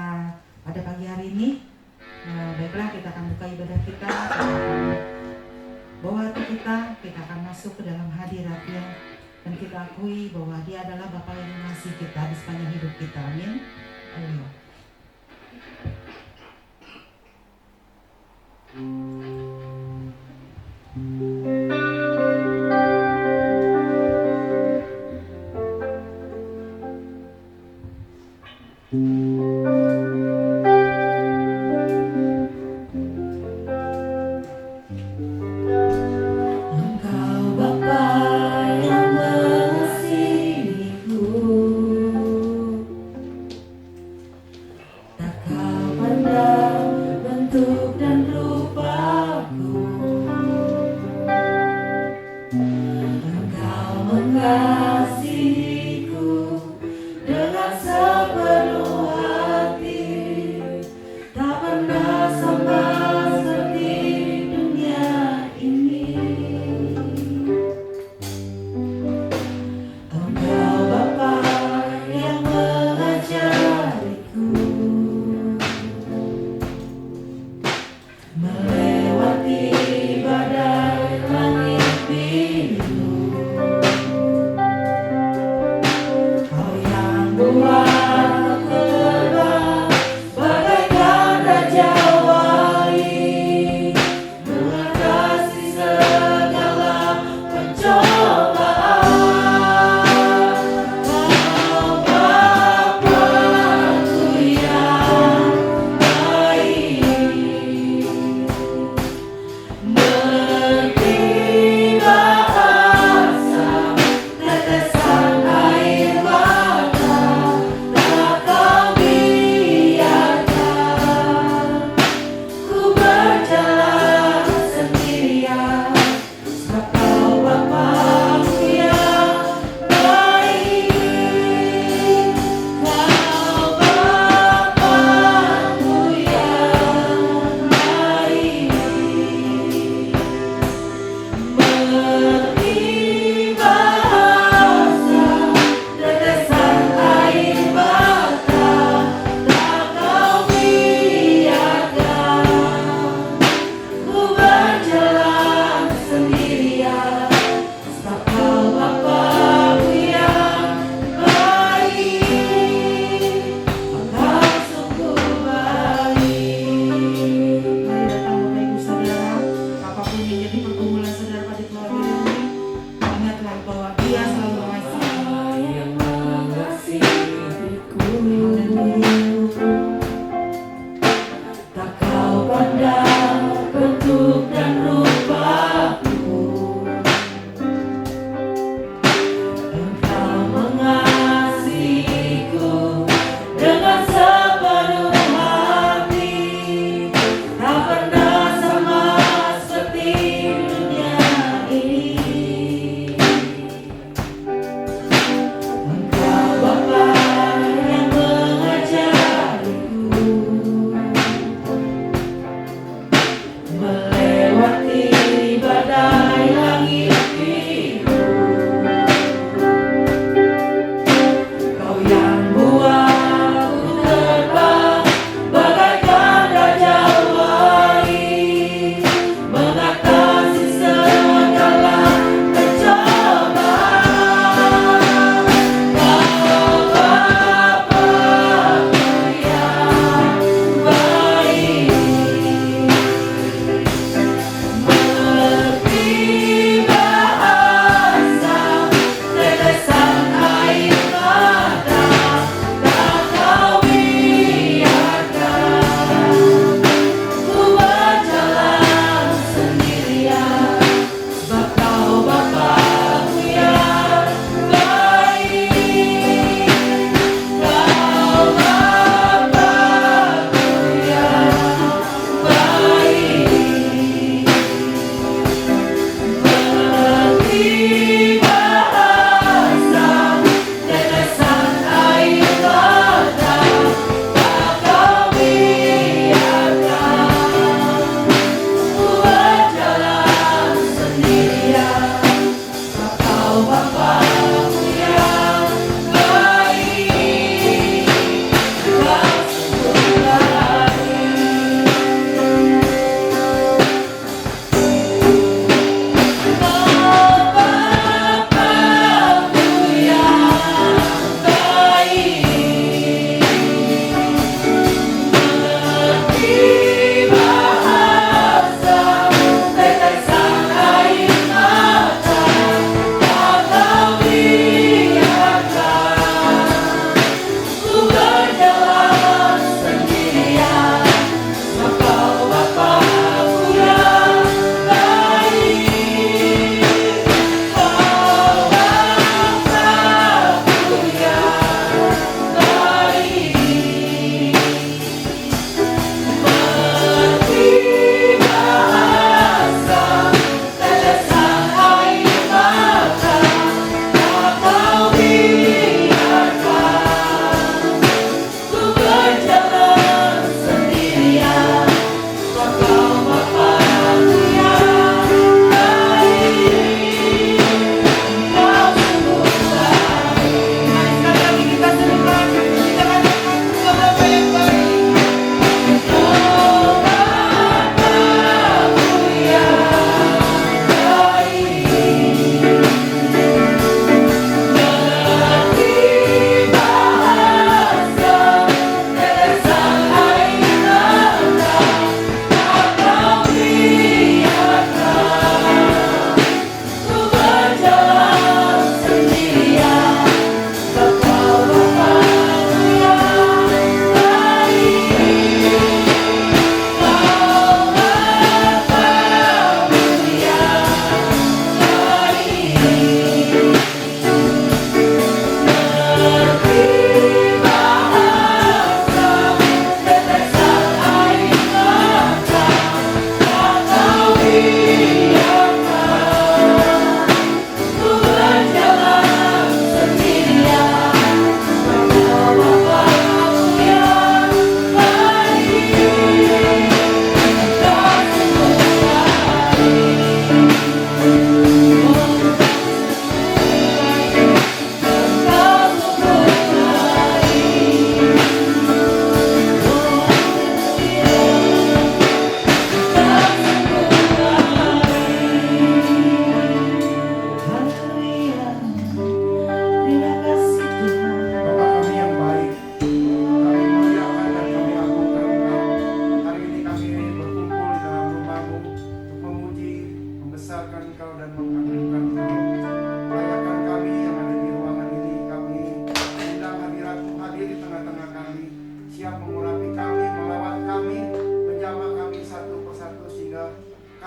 kita pada pagi hari ini. Baiklah, kita akan buka ibadah kita akan bawa hati kita akan masuk ke dalam hadirat-Nya dan kita akui bahwa Dia adalah Bapa yang mengasihi kita di sepanjang hidup kita. Amin. Haleluya.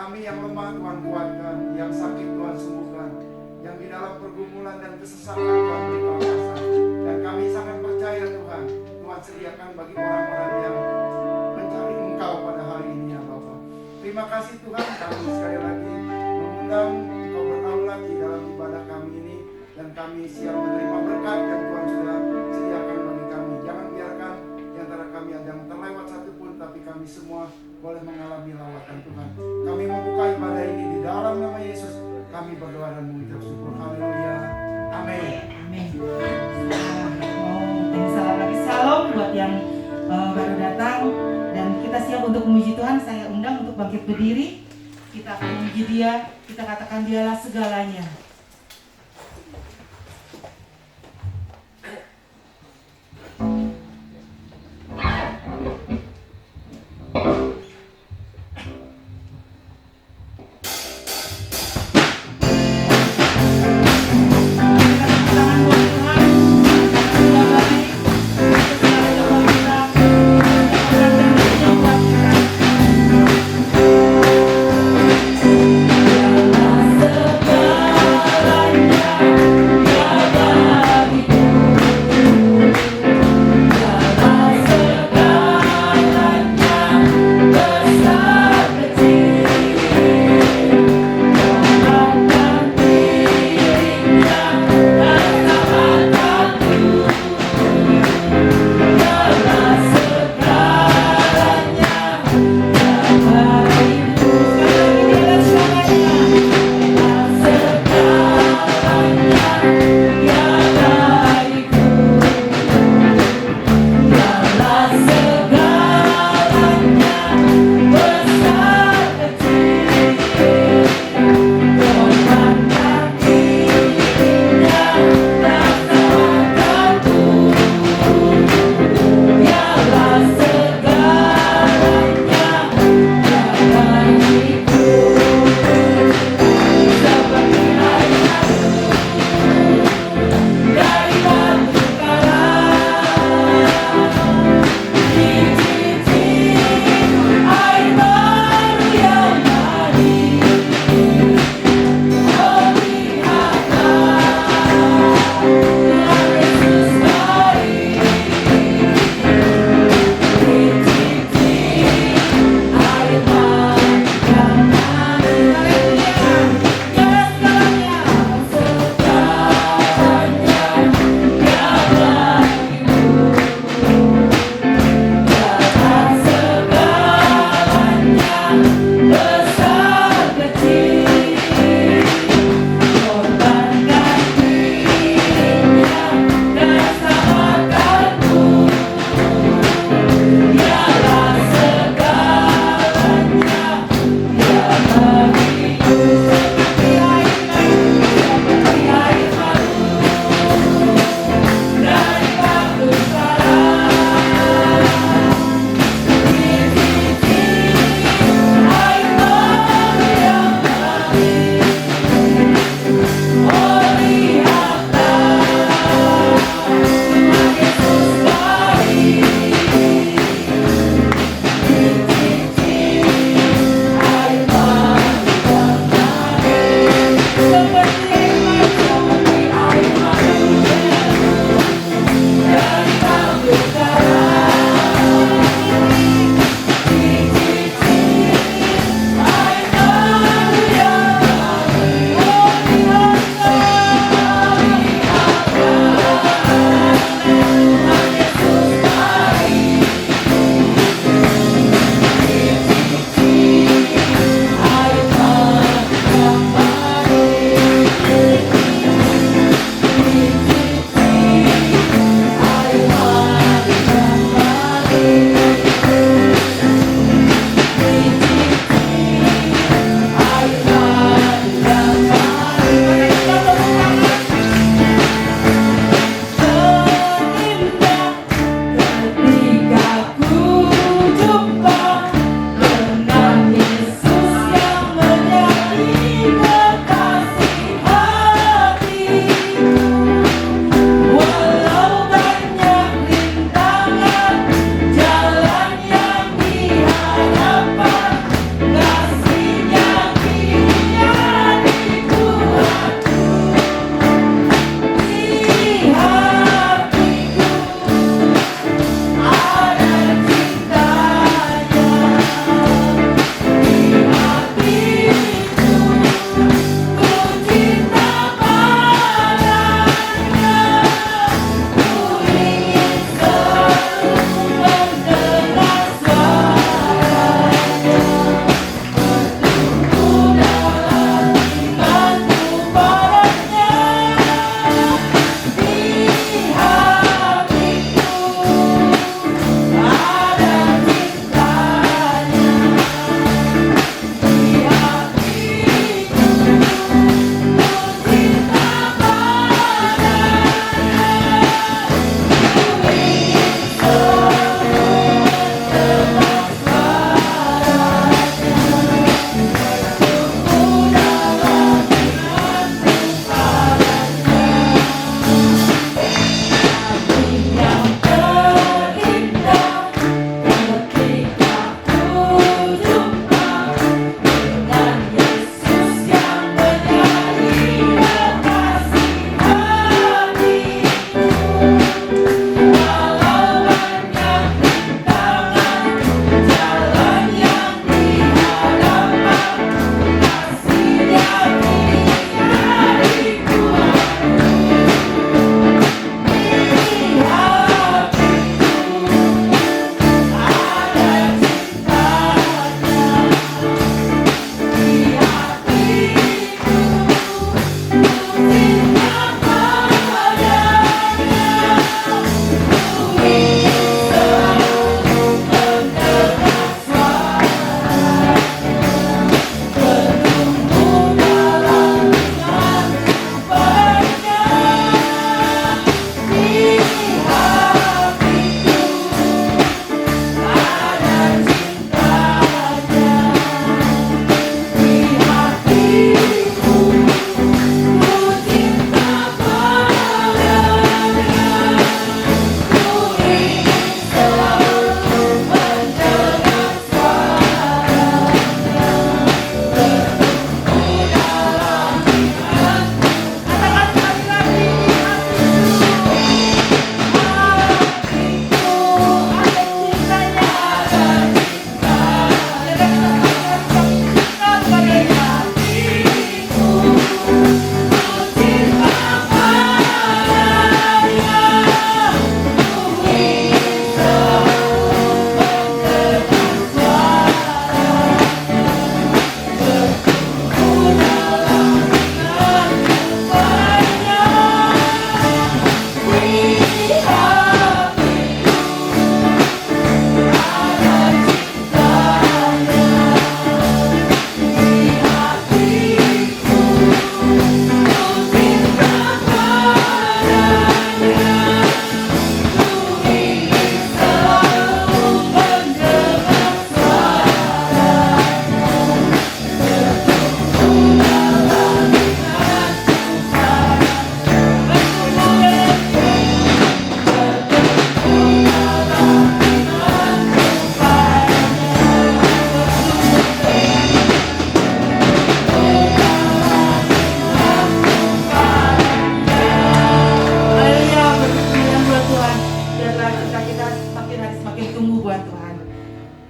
Kami yang lemah Tuhan kuatkan, yang sakit Tuhan sembuhkan, yang di dalam pergumulan dan kesesakan Tuhan beri kelepasan. Dan kami sangat percaya Tuhan, Tuhan sediakan bagi orang-orang yang mencari Engkau pada hari ini ya Bapa. Terima kasih Tuhan, kami sekali lagi mengundang Engkau berdaulat di dalam ibadah kami ini, dan kami siap menerima berkat yang Tuhan sudah sediakan bagi kami. Jangan biarkan di antara kami ada yang terlewat satupun, tapi kami semua boleh mengalami lawatan Tuhan. Kami membuka ibadah ini di dalam nama Yesus. Kami berdoa dan mengucap syukur. Haleluya. Amin. Amin. Mau salam lagi salam buat yang baru datang, dan kita siap untuk memuji Tuhan. Saya undang untuk bangkit berdiri. Kita akan memuji Dia. Kita katakan Dialah segalanya. Segala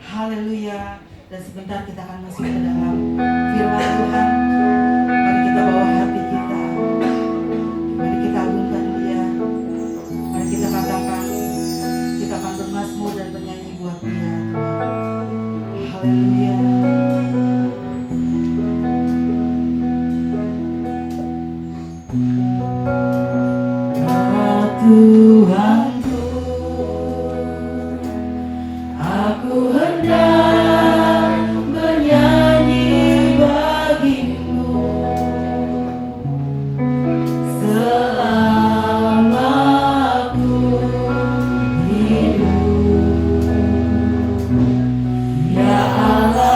Haleluya. Dan sebentar kita akan masuk ke dalam firman Tuhan. Mari kita bawa hati kita. Mari kita agungkan Dia. Mari kita katakan, kita akan bermazmur dan bernyanyi buat Dia. Haleluya. Tuhanku, aku hendak bernyanyi bagimu selama aku hidup. Ya Allah,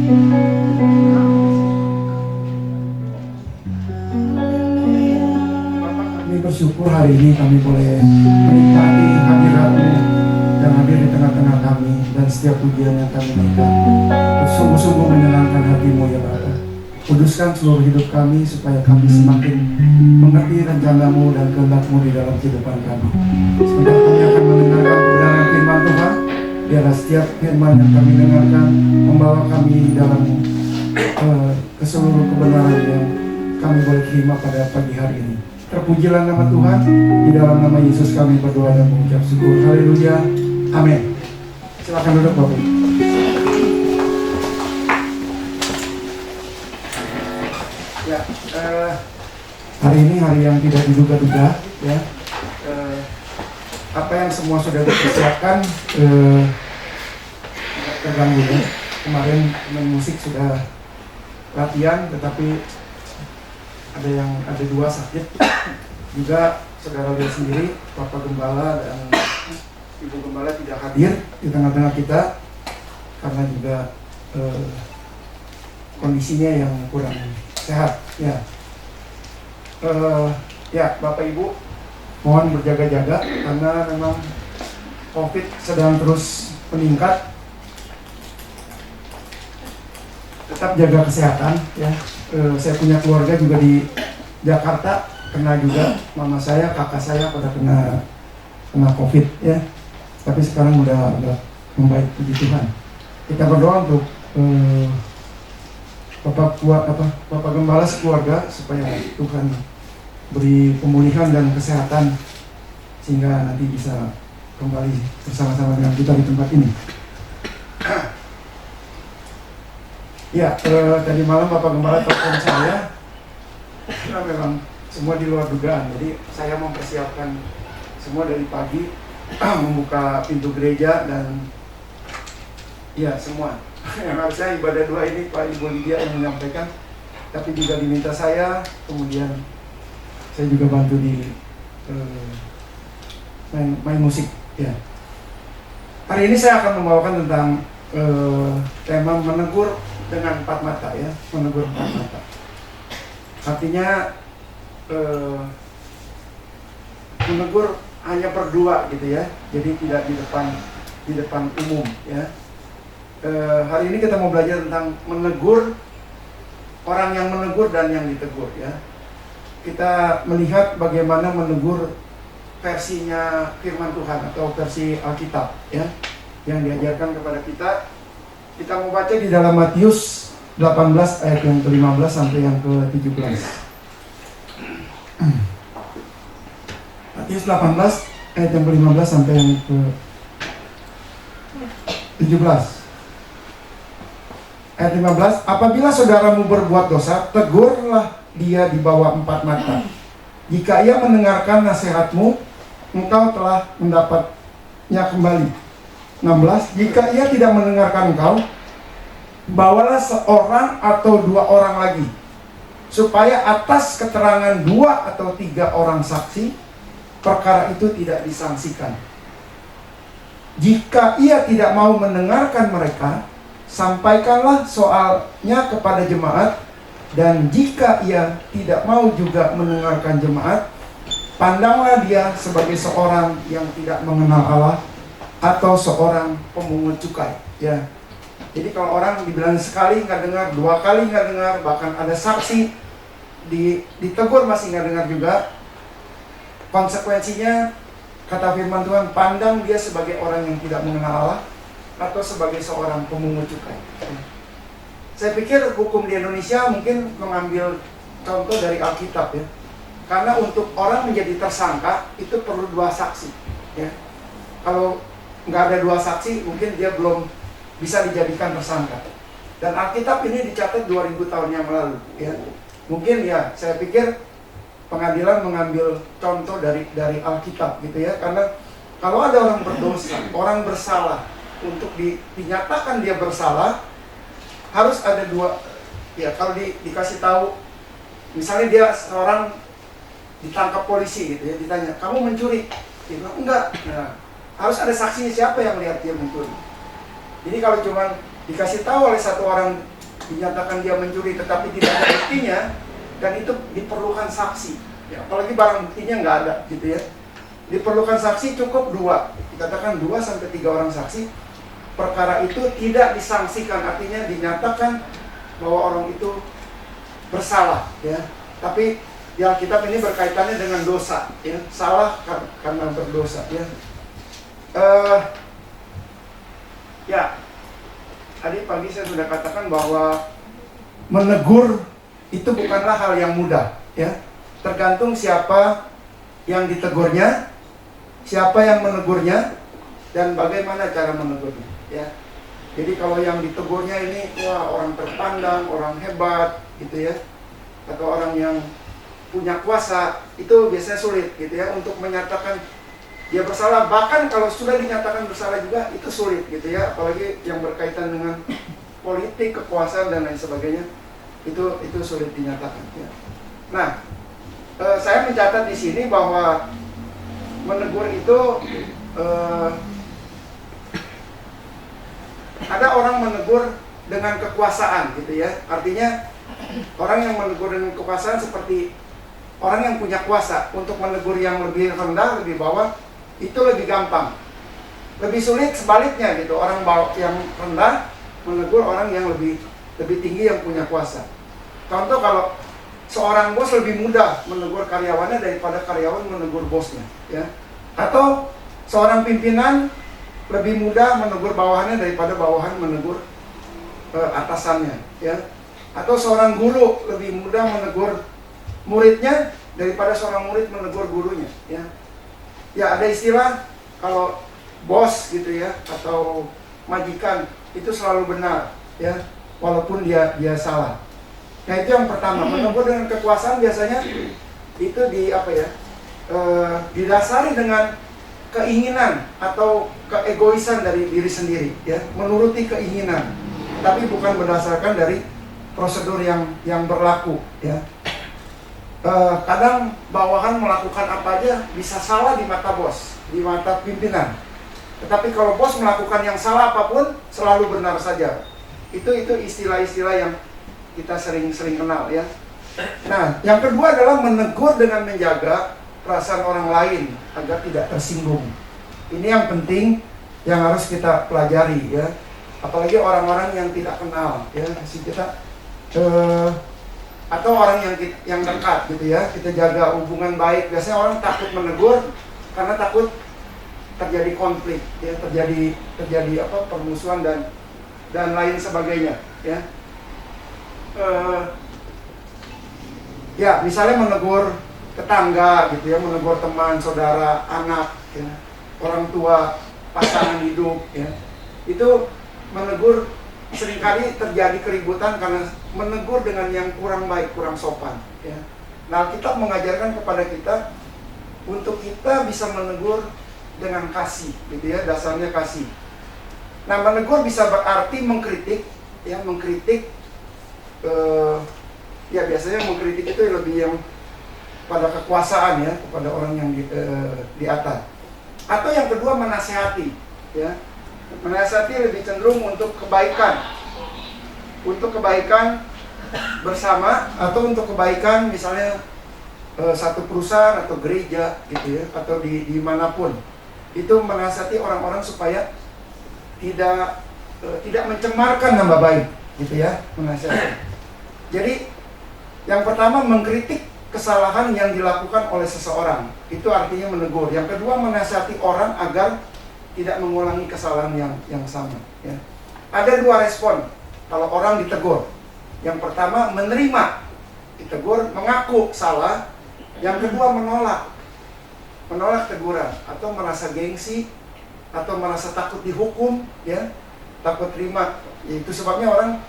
Bapak, kami bersyukur hari ini kami boleh menikmati hadirat-Mu yang hadir di tengah-tengah kami, dan setiap pujian yang kami berikan sungguh-sungguh menyenangkan hati-Mu ya Bapa. Kuduskan seluruh hidup kami supaya kami semakin mengerti rencana-Mu dan kehendak-Mu di dalam kehidupan kami. Sebentar kami akan mendengarkan kebenaran firman Tuhan. Biarlah setiap firman yang kami dengarkan membawa kami dalam ke seluruh kebenaran yang kami boleh terima pada pagi hari ini. Terpujilah nama Tuhan. Di dalam nama Yesus kami berdoa dan mengucap syukur. Haleluya. Amin. Silakan duduk Bapak. Ya, hari ini hari yang tidak diduga-duga, ya. Apa yang semua sudah dipersiapkan terganggu ya. Kemarin main musik sudah latihan, tetapi ada dua sakit. Juga saudara lihat sendiri, Bapak Gembala dan Ibu Gembala tidak hadir di tengah-tengah kita karena juga kondisinya yang kurang sehat. Ya, ya Bapak Ibu, mohon berjaga-jaga karena memang COVID sedang terus meningkat. Tetap jaga kesehatan ya. Saya punya keluarga juga di Jakarta, kena juga, mama saya, kakak saya pada kena COVID ya. Tapi sekarang udah membaik, puji Tuhan. Kita berdoa untuk Bapak Gembala sekeluarga supaya Tuhan beri pemulihan dan kesehatan sehingga nanti bisa kembali bersama-sama dengan kita di tempat ini. Ya, tadi malam Bapak Gembala telepon saya, nah, memang semua di luar dugaan. Jadi saya mempersiapkan semua dari pagi, membuka pintu gereja dan ya semua. Yang harusnya ibadah doa ini Pak Ibu Lydia yang menyampaikan, tapi juga diminta saya, kemudian saya juga bantu di main musik. Ya. Hari ini saya akan membawakan tentang tema menegur dengan empat mata ya, menegur empat mata. Artinya menegur hanya berdua gitu ya, jadi tidak di depan umum ya. Hari ini kita mau belajar tentang menegur, orang yang menegur dan yang ditegur ya. Kita melihat bagaimana menegur versinya firman Tuhan atau versi Alkitab ya, yang diajarkan kepada kita. Kita mau baca di dalam Matius 18 ayat yang ke-15 sampai yang ke-17. Matius 18 ayat yang ke-15 sampai yang ke-17. Ayat 15, apabila saudaramu berbuat dosa, tegurlah dia di bawah empat mata. Jika ia mendengarkan nasihatmu, engkau telah mendapatnya kembali. 16, jika ia tidak mendengarkan engkau, bawalah seorang atau dua orang lagi, supaya atas keterangan 2 atau 3 orang saksi, perkara itu tidak disangsikan. Jika ia tidak mau mendengarkan mereka, sampaikanlah soalnya kepada jemaat. Dan jika ia tidak mau juga mendengarkan jemaat, pandanglah dia sebagai seorang yang tidak mengenal Allah atau seorang pemungut cukai ya. Jadi kalau orang dibilang sekali nggak dengar, 2 kali nggak dengar, bahkan ada saksi ditegur masih nggak dengar juga, konsekuensinya kata firman Tuhan, pandang dia sebagai orang yang tidak mengenal Allah atau sebagai seorang pemungut cukai. Saya pikir hukum di Indonesia mungkin mengambil contoh dari Alkitab ya. Karena untuk orang menjadi tersangka itu perlu 2 saksi ya. Kalau nggak ada 2 saksi mungkin dia belum bisa dijadikan tersangka. Dan Alkitab ini dicatat 2000 tahun yang lalu ya. Mungkin ya saya pikir pengadilan mengambil contoh dari Alkitab gitu ya. Karena kalau ada orang berdosa, orang bersalah, untuk dinyatakan dia bersalah harus ada 2 ya. Kalau dikasih tahu misalnya dia seorang ditangkap polisi gitu ya, ditanya kamu mencuri, dia bilang enggak, nah, harus ada saksinya siapa yang lihat dia mencuri. Jadi kalau cuma dikasih tahu oleh satu orang dinyatakan dia mencuri tetapi tidak ada buktinya, dan itu diperlukan saksi. Ya, apalagi barang buktinya nggak ada, gitu ya. Diperlukan saksi cukup 2, dikatakan 2 sampai 3 orang saksi. Perkara itu tidak disangsikan, artinya dinyatakan bahwa orang itu bersalah, ya. Tapi di Alkitab ini berkaitannya dengan dosa, ya. Salah karena berdosa, ya. Ya, tadi pagi saya sudah katakan bahwa menegur itu bukanlah hal yang mudah, ya. Tergantung siapa yang ditegurnya, siapa yang menegurnya, dan bagaimana cara menegurnya, ya. Jadi kalau yang ditegurnya ini, wah, orang terpandang, orang hebat, gitu ya, atau orang yang punya kuasa, itu biasanya sulit, gitu ya, untuk menyatakan dia bersalah. Bahkan kalau sudah dinyatakan bersalah juga, itu sulit, gitu ya, apalagi yang berkaitan dengan politik, kekuasaan, dan lain sebagainya, itu sulit dinyatakan, ya. Nah, saya mencatat di sini bahwa menegur itu ada orang menegur dengan kekuasaan, gitu ya. Artinya orang yang menegur dengan kekuasaan seperti orang yang punya kuasa. Untuk menegur yang lebih rendah, lebih bawah, itu lebih gampang. Lebih sulit sebaliknya, gitu. Orang yang rendah menegur orang yang lebih tinggi yang punya kuasa. Contoh, kalau seorang bos lebih mudah menegur karyawannya daripada karyawan menegur bosnya, ya. Atau seorang pimpinan lebih mudah menegur bawahannya daripada bawahan menegur atasannya, ya. Atau seorang guru lebih mudah menegur muridnya daripada seorang murid menegur gurunya, ya. Ya, ada istilah kalau bos, gitu ya, atau majikan itu selalu benar, ya, walaupun dia salah. Nah, itu yang pertama. Menegur dengan kekuasaan biasanya itu didasari dengan keinginan atau keegoisan dari diri sendiri, ya, menuruti keinginan, tapi bukan berdasarkan dari prosedur yang berlaku, ya. Kadang bawahan melakukan apa aja bisa salah di mata bos, di mata pimpinan. Tetapi kalau bos melakukan yang salah apapun selalu benar saja. Itu istilah-istilah yang kita sering kenal, ya. Nah, yang kedua adalah menegur dengan menjaga perasaan orang lain agar tidak tersinggung. Ini yang penting yang harus kita pelajari, ya. Apalagi orang-orang yang tidak kenal, ya, atau orang yang dekat, gitu ya. Kita jaga hubungan baik. Biasanya orang takut menegur karena takut terjadi konflik, ya, terjadi permusuhan dan lain sebagainya, ya. Ya, misalnya menegur tetangga, gitu ya, menegur teman, saudara, anak, ya, orang tua, pasangan hidup, ya. Itu menegur seringkali terjadi keributan karena menegur dengan yang kurang baik, kurang sopan, ya. Nah, Alkitab mengajarkan kepada kita untuk kita bisa menegur dengan kasih, gitu ya, dasarnya kasih. Nah, menegur bisa berarti mengkritik, ya, mengkritik. Ya, biasanya mengkritik itu lebih yang pada kekuasaan, ya, kepada orang yang di atas. Atau yang kedua, menasihati, ya. Menasihati lebih cenderung untuk kebaikan bersama, atau untuk kebaikan misalnya satu perusahaan atau gereja, gitu ya, atau di manapun. Itu menasihati orang-orang supaya tidak mencemarkan nama baik, gitu ya, menasihati. Jadi yang pertama mengkritik kesalahan yang dilakukan oleh seseorang, itu artinya menegur. Yang kedua, menasihati orang agar tidak mengulangi kesalahan yang sama, ya. Ada 2 respon kalau orang ditegur. Yang pertama, menerima ditegur, mengaku salah. Yang kedua, menolak teguran, atau merasa gengsi, atau merasa takut dihukum, ya, takut terima. Itu sebabnya orang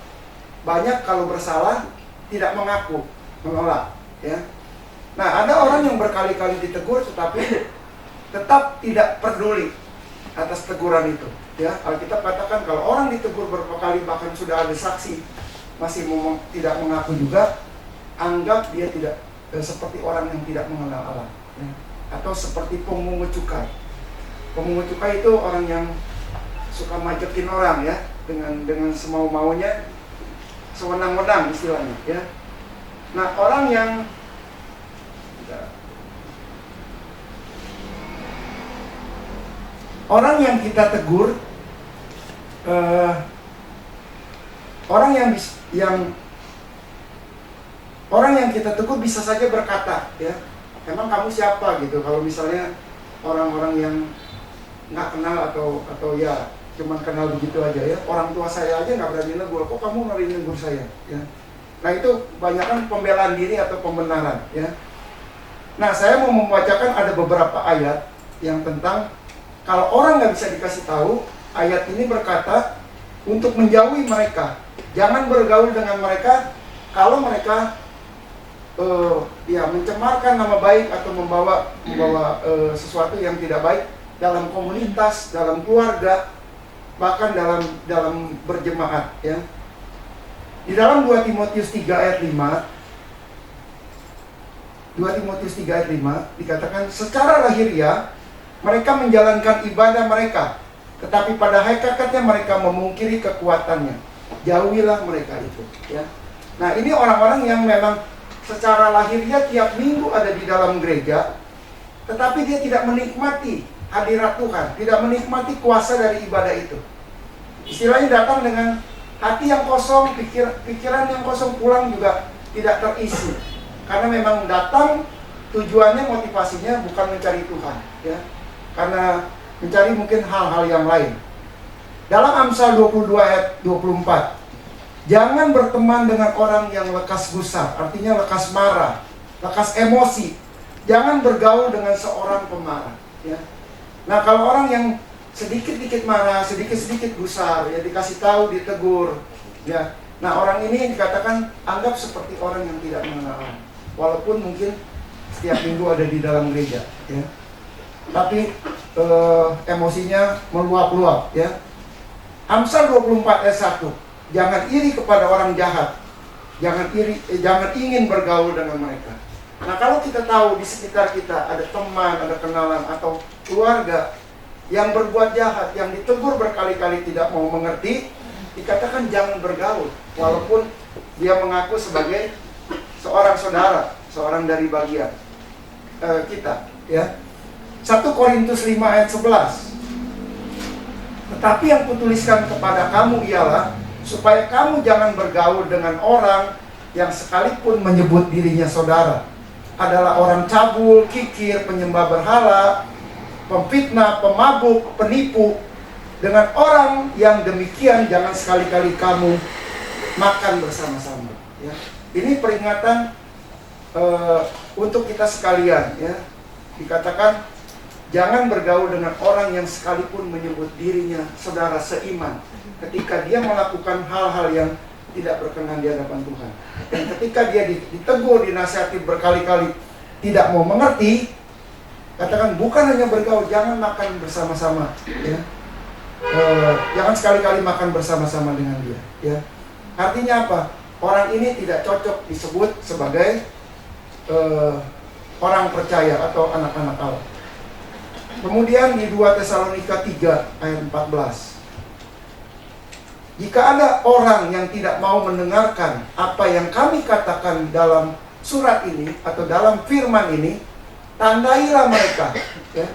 banyak kalau bersalah tidak mengaku, menolak, ya. Nah, ada orang yang berkali-kali ditegur tetapi tetap tidak peduli atas teguran itu, ya. Alkitab katakan kalau orang ditegur beberapa kali, bahkan sudah ada saksi, masih tidak mengaku juga, anggap dia tidak seperti orang yang tidak mengenal Allah, ya. Atau seperti pemungut cukai. Pemungut cukai itu orang yang suka majekin orang, ya, dengan semau-maunya, sewenang-wenang istilahnya, ya. Nah, orang yang kita tegur, orang yang kita tegur bisa saja berkata, ya, emang kamu siapa gitu. Kalau misalnya orang-orang yang nggak kenal atau ya cuman kenal begitu aja, ya, orang tua saya aja nggak berani negur, kok kamu ngeri negur saya, ya. Nah, itu banyakkan pembelaan diri atau pembenaran, ya. Nah, saya mau membacakan ada beberapa ayat yang tentang kalau orang nggak bisa dikasih tahu. Ayat ini berkata untuk menjauhi mereka, jangan bergaul dengan mereka kalau mereka ya mencemarkan nama baik atau membawa sesuatu yang tidak baik dalam komunitas, dalam keluarga, bahkan dalam berjemaat, ya. Di dalam 2 Timotius 3 ayat 5, 2 Timotius 3 ayat 5 dikatakan, secara lahiriah mereka menjalankan ibadah mereka, tetapi pada hakikatnya mereka memungkiri kekuatannya. Jauhilah mereka itu, ya. Nah, ini orang-orang yang memang secara lahiriah tiap minggu ada di dalam gereja, tetapi dia tidak menikmati hadirat Tuhan, tidak menikmati kuasa dari ibadah itu. Istilahnya datang dengan hati yang kosong, pikiran yang kosong, pulang juga tidak terisi. Karena memang datang tujuannya, motivasinya bukan mencari Tuhan, ya. Karena mencari mungkin hal-hal yang lain. Dalam Amsal 22 ayat 24, jangan berteman dengan orang yang lekas gusar, artinya lekas marah, lekas emosi. Jangan bergaul dengan seorang pemarah, ya. Nah, kalau orang yang sedikit-sedikit marah, sedikit-sedikit gusar, ya dikasih tahu, ditegur, ya. Nah, orang ini dikatakan anggap seperti orang yang tidak mengenal Allah. Walaupun mungkin setiap minggu ada di dalam gereja, ya. Tapi emosinya meluap-luap, ya. Amsal 24 ayat 1. Jangan iri kepada orang jahat. Jangan ingin bergaul dengan mereka. Nah, kalau kita tahu di sekitar kita ada teman, ada kenalan atau keluarga yang berbuat jahat, yang ditegur berkali-kali tidak mau mengerti, dikatakan jangan bergaul, walaupun dia mengaku sebagai seorang saudara, seorang dari bagian kita, ya. 1 Korintus 5 ayat 11. Tetapi yang kutuliskan kepada kamu ialah supaya kamu jangan bergaul dengan orang yang sekalipun menyebut dirinya saudara adalah orang cabul, kikir, penyembah berhala, pemfitnah, pemabuk, penipu. Dengan orang yang demikian jangan sekali-kali kamu makan bersama-sama, ya. Ini peringatan untuk kita sekalian, ya. Dikatakan jangan bergaul dengan orang yang sekalipun menyebut dirinya saudara seiman, ketika dia melakukan hal-hal yang tidak berkenan di hadapan Tuhan. Dan ketika dia ditegur, dinasihati berkali-kali tidak mau mengerti, katakan bukan hanya bergaul, jangan makan bersama-sama, ya. Jangan sekali-kali makan bersama-sama dengan dia, ya. Artinya apa? Orang ini tidak cocok disebut sebagai orang percaya atau anak-anak Allah. Kemudian di 2 Tesalonika 3 ayat 14. Jika ada orang yang tidak mau mendengarkan apa yang kami katakan dalam surat ini atau dalam firman ini, tandailah mereka, ya,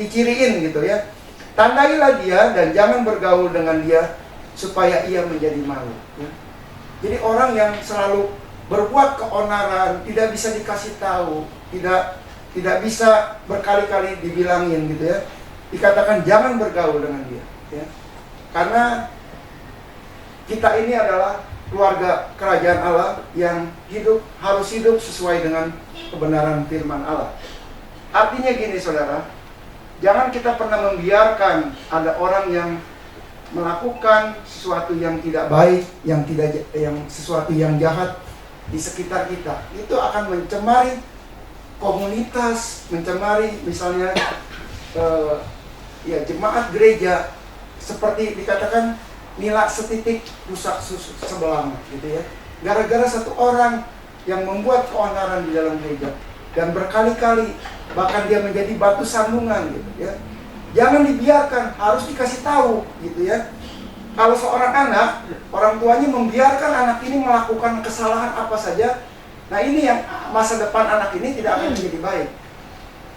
diciriin gitu, ya. Tandailah dia dan jangan bergaul dengan dia supaya ia menjadi malu, ya. Jadi orang yang selalu berbuat keonaran, tidak bisa dikasih tahu, tidak bisa berkali-kali dibilangin gitu, ya. Dikatakan jangan bergaul dengan dia, ya. Karena kita ini adalah keluarga kerajaan Allah yang harus hidup sesuai dengan kebenaran firman Allah. Artinya gini, saudara, jangan kita pernah membiarkan ada orang yang melakukan sesuatu yang tidak baik, yang sesuatu yang jahat di sekitar kita. Itu akan mencemari komunitas, mencemari misalnya jemaat gereja, seperti dikatakan nilai setitik rusak sebelah, gitu, ya. Gara-gara satu orang yang membuat keonaran di dalam gereja dan berkali-kali bahkan dia menjadi batu sandungan, gitu, ya. Jangan dibiarkan, harus dikasih tahu, gitu, ya. Kalau seorang anak, orang tuanya membiarkan anak ini melakukan kesalahan apa saja, nah ini yang masa depan anak ini tidak akan menjadi baik.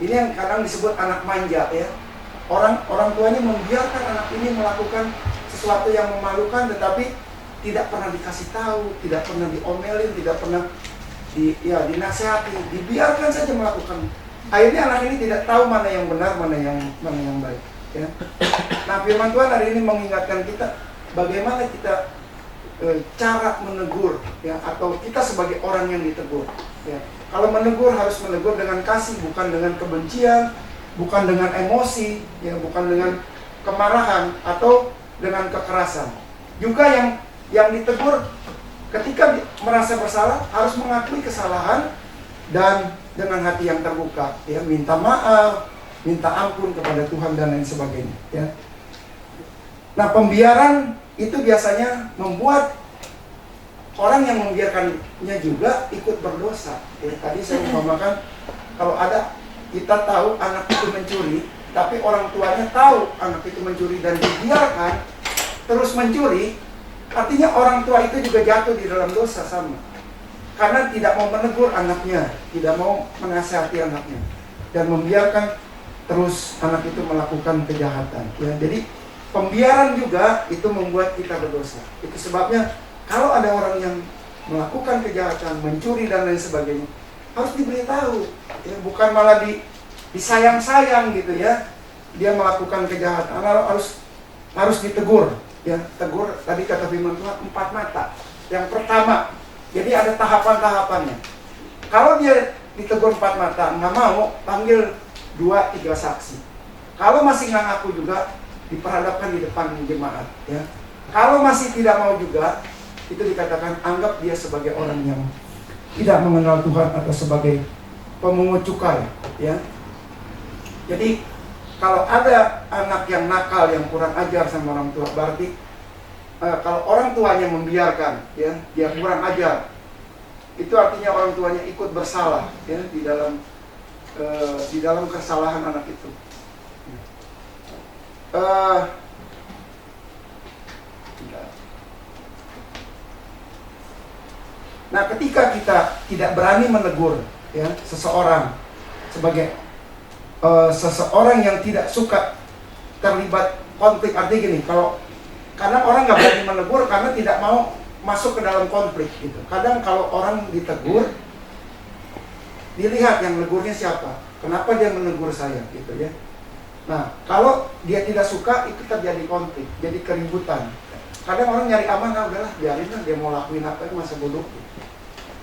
Ini yang kadang disebut anak manja ya. Orang tuanya membiarkan anak ini melakukan sesuatu yang memalukan, tetapi tidak pernah dikasih tahu, tidak pernah diomelin, tidak pernah dinasihati, dibiarkan saja melakukan. Akhirnya anak ini tidak tahu mana yang benar, mana yang baik. Ya. Nah, firman Tuhan hari ini mengingatkan kita bagaimana kita cara menegur, ya, atau kita sebagai orang yang ditegur. Ya. Kalau menegur harus menegur dengan kasih, bukan dengan kebencian, bukan dengan emosi, ya, bukan dengan kemarahan atau dengan kekerasan. Juga yang ditegur ketika merasa bersalah harus mengakui kesalahan dan dengan hati yang terbuka, ya, minta maaf, minta ampun kepada Tuhan dan lain sebagainya, ya. Nah, pembiaran itu biasanya membuat orang yang membiarkannya juga ikut berdosa. Ya, tadi saya umpamakan, kalau ada kita tahu anak itu mencuri, tapi orang tuanya tahu anak itu mencuri dan dibiarkan terus mencuri, artinya orang tua itu juga jatuh di dalam dosa sama. Karena tidak mau menegur anaknya, tidak mau menasihati anaknya, dan membiarkan terus anak itu melakukan kejahatan. Ya, jadi pembiaran juga itu membuat kita berdosa. Itu sebabnya kalau ada orang yang melakukan kejahatan, mencuri dan lain sebagainya, harus diberitahu, ya, bukan malah disayang-sayang gitu ya. Dia melakukan kejahatan, harus ditegur, ya. Tegur tadi kata firman Tuhan 4 mata. Yang pertama, jadi ada tahapan-tahapannya. Kalau dia ditegur 4 mata, nggak mau, panggil 2-3 saksi. Kalau masih nggak ngaku juga, diperhadapkan di depan jemaat, ya. Kalau masih tidak mau juga, itu dikatakan anggap dia sebagai orang yang tidak mengenal Tuhan atau sebagai pemungut cukai, ya. Jadi kalau ada anak yang nakal, yang kurang ajar sama orang tua, berarti kalau orang tuanya membiarkan, ya, dia kurang ajar, itu artinya orang tuanya ikut bersalah, ya, di dalam kesalahan anak itu. Nah, ketika kita tidak berani menegur, ya, seseorang sebagai seseorang yang tidak suka terlibat konflik, artinya gini, kadang orang nggak berani menegur karena tidak mau masuk ke dalam konflik gitu. Kadang kalau orang ditegur, dilihat yang negurnya siapa, kenapa dia menegur saya gitu ya. Nah, kalau dia tidak suka, itu terjadi konflik, jadi keributan. Kadang orang nyari aman, udahlah biarin lah, dia mau lakuin apa, itu masa bodoh.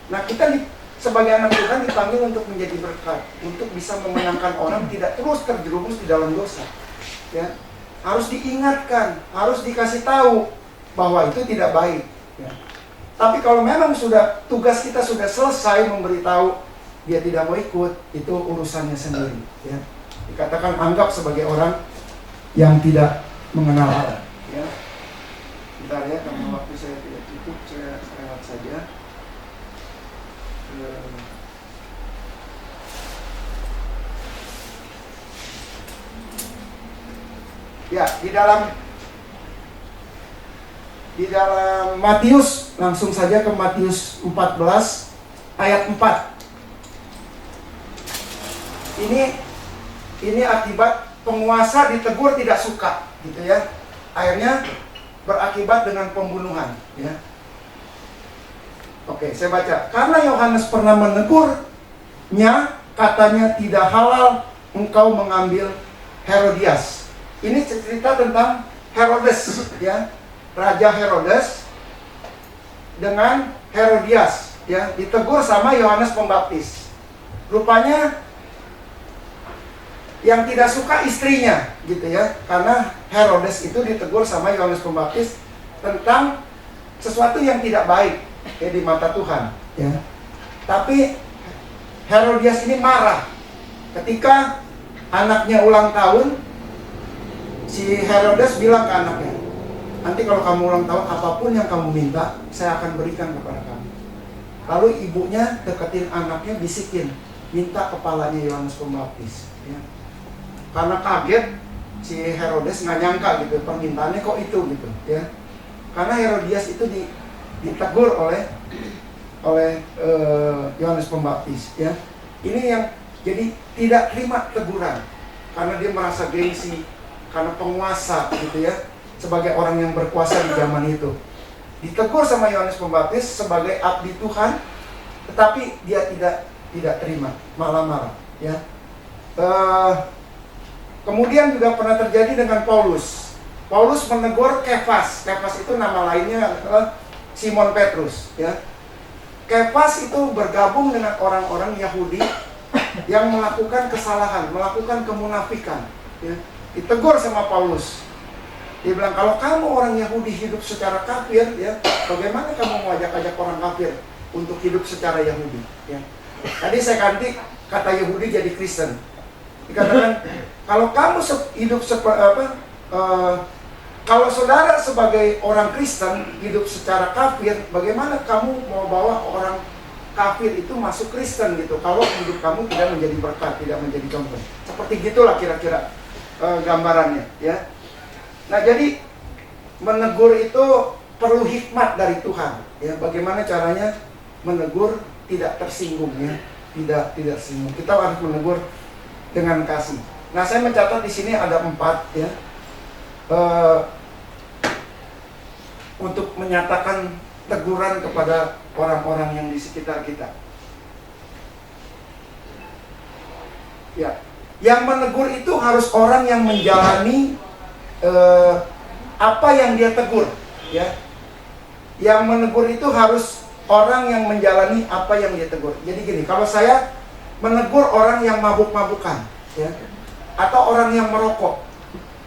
Nah, kita sebagai anak Tuhan dipanggil untuk menjadi berkat, untuk bisa memenangkan orang tidak terus terjerumus di dalam dosa. Ya, harus diingatkan, harus dikasih tahu bahwa itu tidak baik. Ya. Tapi kalau memang tugas kita sudah selesai memberitahu dia tidak mau ikut, itu urusannya sendiri. Ya. Dikatakan anggap sebagai orang yang tidak mengenal Allah. Ya. Bentar ya, karena waktu saya tidak cukup, saya lewat saja. Ya, di dalam Matius, langsung saja ke Matius 14 ayat 4. Ini akibat penguasa ditegur tidak suka, gitu ya. Akhirnya berakibat dengan pembunuhan, ya. Oke, saya baca. Karena Yohanes pernah menegurnya, katanya tidak halal engkau mengambil Herodias. Ini cerita tentang Herodes, ya. Raja Herodes dengan Herodias, ya, ditegur sama Yohanes Pembaptis. Rupanya yang tidak suka istrinya, gitu ya. Karena Herodes itu ditegur sama Yohanes Pembaptis tentang sesuatu yang tidak baik, ya, di mata Tuhan, ya. Tapi Herodias ini marah ketika anaknya ulang tahun. Si Herodes bilang ke anaknya, nanti kalau kamu ulang tahun, apapun yang kamu minta, saya akan berikan kepada kamu. Lalu ibunya deketin anaknya, bisikin, minta kepalanya Yohanes Pembaptis, ya. Karena kaget, si Herodes nggak nyangka gitu, permintaannya kok itu gitu, ya. Karena Herodias itu ditegur oleh Yohanes Pembaptis, ya. Ini yang jadi tidak terima teguran karena dia merasa gengsi, karena penguasa gitu ya, sebagai orang yang berkuasa di zaman itu. Ditegur sama Yohanes Pembaptis sebagai abdi Tuhan, tetapi dia tidak terima, malah marah, ya. Kemudian juga pernah terjadi dengan Paulus. Paulus menegur Kefas. Kefas itu nama lainnya adalah Simon Petrus, ya. Kefas itu bergabung dengan orang-orang Yahudi yang melakukan kesalahan, melakukan kemunafikan, ya. Ditegur sama Paulus. Dia bilang, kalau kamu orang Yahudi hidup secara kafir, ya, bagaimana kamu mau ajak-ajak orang kafir untuk hidup secara Yahudi, ya. Tadi saya ganti kata Yahudi jadi Kristen. Dikatakan, kalau kamu hidup kalau saudara sebagai orang Kristen hidup secara kafir, bagaimana kamu mau bawa orang kafir itu masuk Kristen gitu? Kalau hidup kamu tidak menjadi berkat, tidak menjadi contoh. Seperti gitulah kira-kira gambarannya, ya. Nah, jadi menegur itu perlu hikmat dari Tuhan, ya. Bagaimana caranya menegur tidak tersinggung, ya, tidak tersinggung. Kita harus menegur dengan kasih. Nah, saya mencatat di sini ada 4, ya, untuk menyatakan teguran kepada orang-orang yang di sekitar kita. Ya, yang menegur itu harus orang yang menjalani apa yang dia tegur, ya. Yang menegur itu harus orang yang menjalani apa yang dia tegur. Jadi gini, kalau saya menegur orang yang mabuk-mabukan, ya, atau orang yang merokok,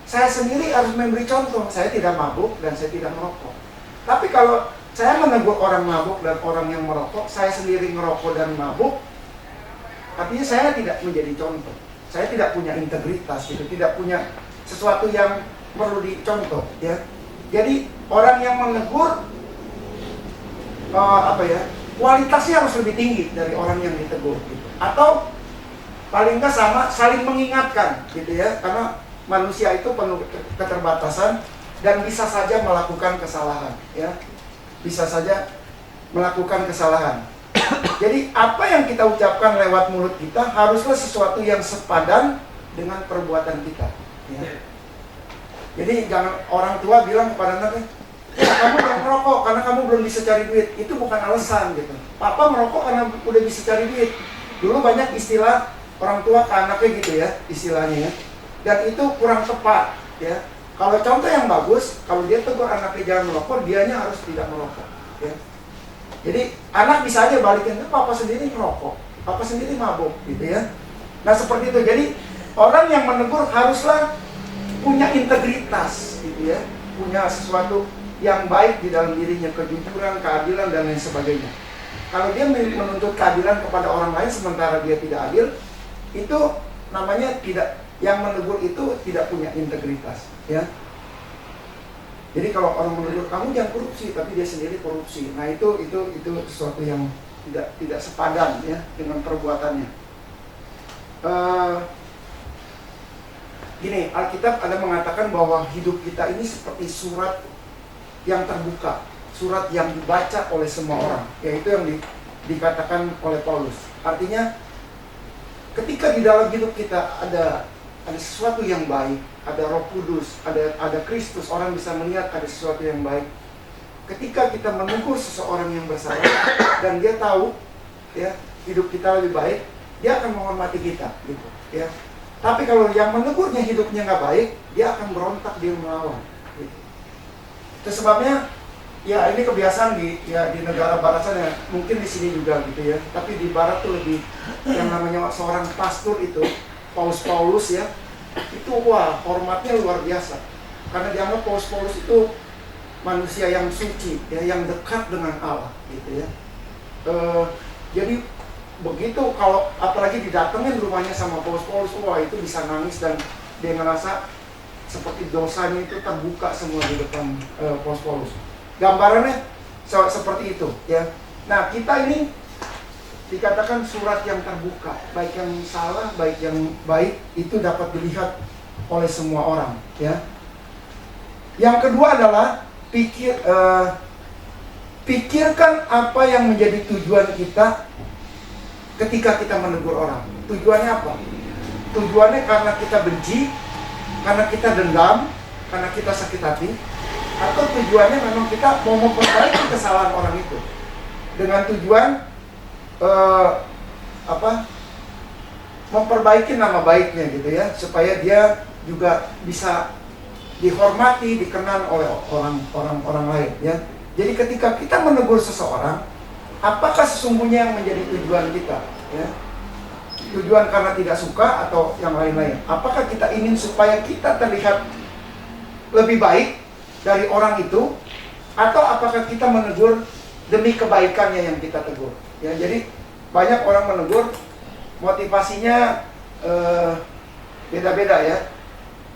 saya sendiri harus memberi contoh. Saya tidak mabuk dan saya tidak merokok. Tapi kalau saya menegur orang mabuk dan orang yang merokok, saya sendiri merokok dan mabuk, artinya saya tidak menjadi contoh. Saya tidak punya integritas, gitu, tidak punya sesuatu yang perlu dicontoh, ya. Jadi orang yang menegur kualitasnya harus lebih tinggi dari orang yang ditegur, gitu. Atau paling nggak sama saling mengingatkan, gitu ya, karena manusia itu penuh keterbatasan dan bisa saja melakukan kesalahan, ya, bisa saja melakukan kesalahan. Jadi apa yang kita ucapkan lewat mulut kita haruslah sesuatu yang sepadan dengan perbuatan kita, ya. Jadi jangan orang tua bilang kepada anaknya, kamu jangan merokok karena kamu belum bisa cari duit. Itu bukan alasan, gitu. Papa merokok karena udah bisa cari duit. Dulu banyak istilah orang tua ke anaknya gitu, ya, istilahnya, ya. Dan itu kurang tepat, ya. Kalau contoh yang bagus, kalau dia tegur anaknya jangan merokok, dianya harus tidak merokok, ya. Jadi anak bisa aja balikin, papa sendiri merokok, papa sendiri mabuk, gitu ya. Nah, seperti itu. Jadi orang yang menegur haruslah punya integritas, gitu ya, punya sesuatu yang baik di dalam dirinya, kejujuran, keadilan, dan lain sebagainya. Kalau dia menuntut keadilan kepada orang lain sementara dia tidak adil, itu namanya tidak, yang menegur itu tidak punya integritas, ya. Jadi kalau orang menegur kamu jangan korupsi, tapi dia sendiri korupsi, nah itu sesuatu yang tidak sepadan, ya, dengan perbuatannya. Gini, Alkitab ada mengatakan bahwa hidup kita ini seperti surat yang terbuka, surat yang dibaca oleh semua orang, yaitu yang dikatakan oleh Paulus. Artinya ketika di dalam hidup kita ada sesuatu yang baik, ada Roh Kudus, ada Kristus, orang bisa melihat ada sesuatu yang baik. Ketika kita menegur seseorang yang bersalah dan dia tahu, ya, hidup kita lebih baik, dia akan menghormati kita, gitu, ya. Tapi kalau yang menegurnya hidupnya nggak baik, dia akan berontak, dia melawan, gitu. Itu sebabnya, ya, ini kebiasaan di negara barat sana, mungkin di sini juga, gitu ya. Tapi di barat tuh lebih, yang namanya seorang pastor itu, Paulus, ya, itu wah, hormatnya luar biasa. Karena dianggap Paulus itu manusia yang suci, ya, yang dekat dengan Allah, gitu ya. Jadi begitu kalau apalagi didatengin rumahnya sama Paulus, wah, itu bisa nangis dan dia ngerasa seperti dosanya itu terbuka semua di depan Paulus. Gambarannya seperti itu, ya. Nah, kita ini dikatakan surat yang terbuka, baik yang salah, baik yang baik, itu dapat dilihat oleh semua orang, ya. Yang kedua adalah pikirkan apa yang menjadi tujuan kita ketika kita menegur orang. Tujuannya apa? Tujuannya karena kita benci, karena kita dendam, karena kita sakit hati, atau tujuannya memang kita mau memperbaiki kesalahan orang itu dengan tujuan memperbaiki nama baiknya gitu ya, supaya dia juga bisa dihormati, dikenal oleh orang lain ya. Jadi ketika kita menegur seseorang, apakah sesungguhnya yang menjadi tujuan kita ya? Tujuan karena tidak suka atau yang lain-lain? Apakah kita ingin supaya kita terlihat lebih baik dari orang itu, atau apakah kita menegur demi kebaikannya yang kita tegur ya? Jadi banyak orang menegur motivasinya beda-beda ya.